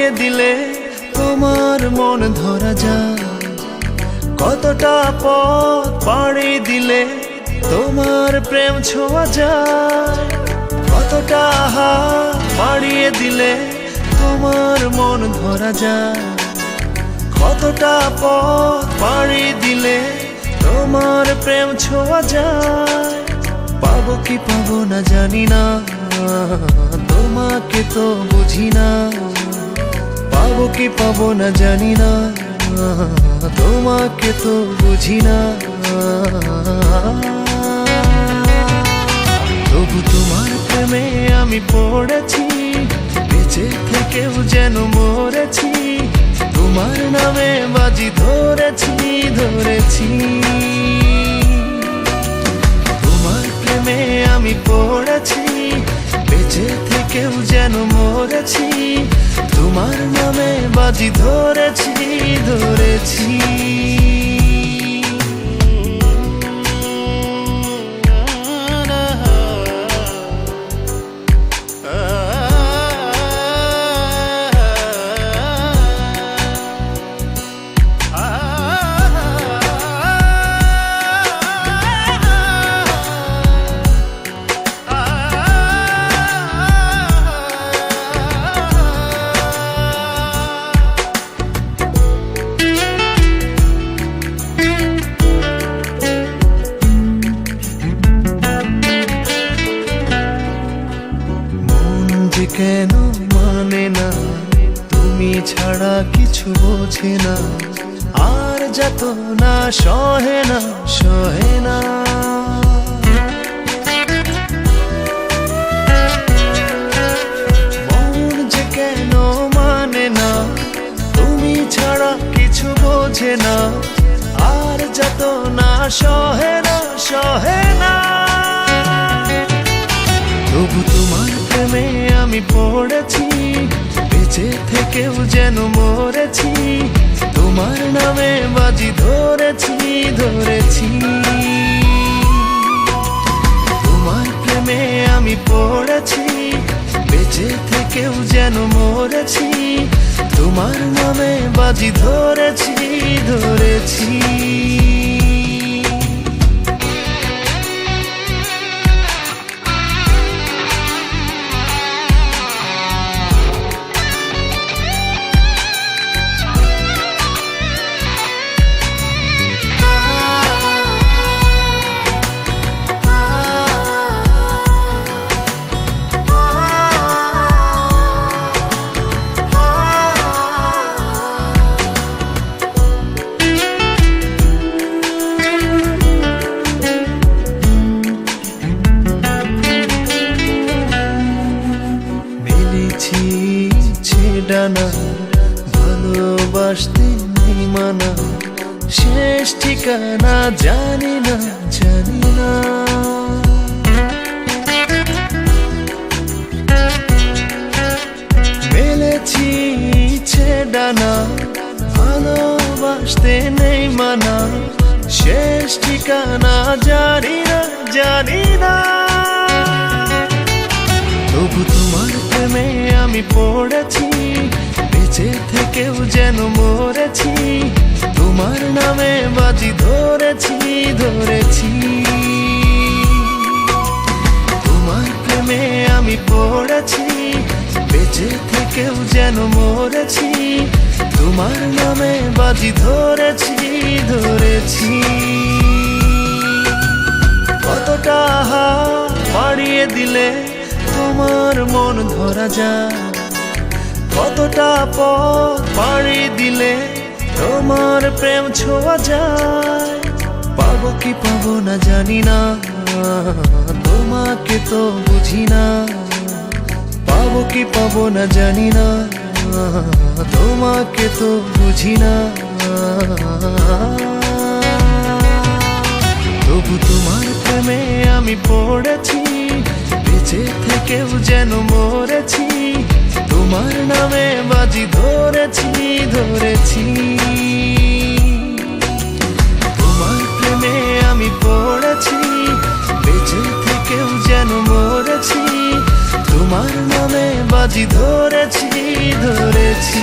পাড়িয়ে দিলে তোমার মন ধরা যায়। কতটা পথ পাড়ি দিলে তোমার প্রেম ছোঁয়া যায়। কতটা হাত পাড়িয়ে দিলে তোমার মন ধরা যায়। কতটা পথ পাড়ি দিলে তোমার প্রেম ছোঁয়া যায়। পাবো কি পাবো না জানি না, তোমাকে তো বুঝি না। পাবো কি পাবো না জানি না, তোমাকে তো বুঝি না। তবু তোমার প্রেমে আমি পড়েছি, বেঁচে থেকেও যেন মরেছি। তোমার নামে বাজি ধরেছি ধরেছি। তোমার প্রেমে আমি পড়েছি, বেঁচে থেকেও যেন মরেছি। তোমার নামে বাজি ধরেছি ধরেছি। কেন মানে না, তুমি ছাড়া কিছু বোঝে না। আর যত না সহে না সহে না। মন যে কেন মানে না, তুমি ছাড়া কিছু বোঝে না। আর যত না সহে না সহে না। তবু তোমার প্রেমে আমি পড়েছি, বেঁচে থেকেও যেন মরেছি। তোমার নামে বাজি ধরেছি ধরেছি। তোমার প্রেমে আমি পড়েছি, বেঁচে থেকেও যেন মরেছি। তোমার নামে বাজি ধরেছি ধরেছি। ডানা ভালোবাসতে নেই মানা, শেষ ঠিকানা জানি না জানি না। মেলেছি ইচ্ছে ডানা ভালোবাসতে নেই মানা, শেষ ঠিকানা জানি না জানি না। তবু তোমার প্রেমে আমি পড়েছি, বেঁচে থেকেও যেন মরেছি। তোমার নামে বাজি ধরেছি ধরেছি। তোমার প্রেমে আমি পড়েছি, বেঁচে থেকেও যেন মরেছি। তোমার নামে বাজি ধরেছি ধরেছি। কতটা হাত পাড়িয়ে দিলে তোমার মন ধরা যায়। কতটা পথ পাড়ি দিলে তোমার প্রেম ছোঁয়া যায়। পাবো কি পাবো না জানি না, তোমাকে তো বুঝি না। পাবো কি পাবো না জানি না, তোমাকে তো বুঝি না। তবু তোমার প্রেমে আমি পড়েছি, বেঁচে থেকেও যেন মরেছি। তোমার নামে বাজি ধরেছি ধরেছি। তোমার প্রেমে আমি পড়েছি, বেঁচে থেকেও যেন মরেছি। তোমার নামে বাজি ধরেছি ধরেছি।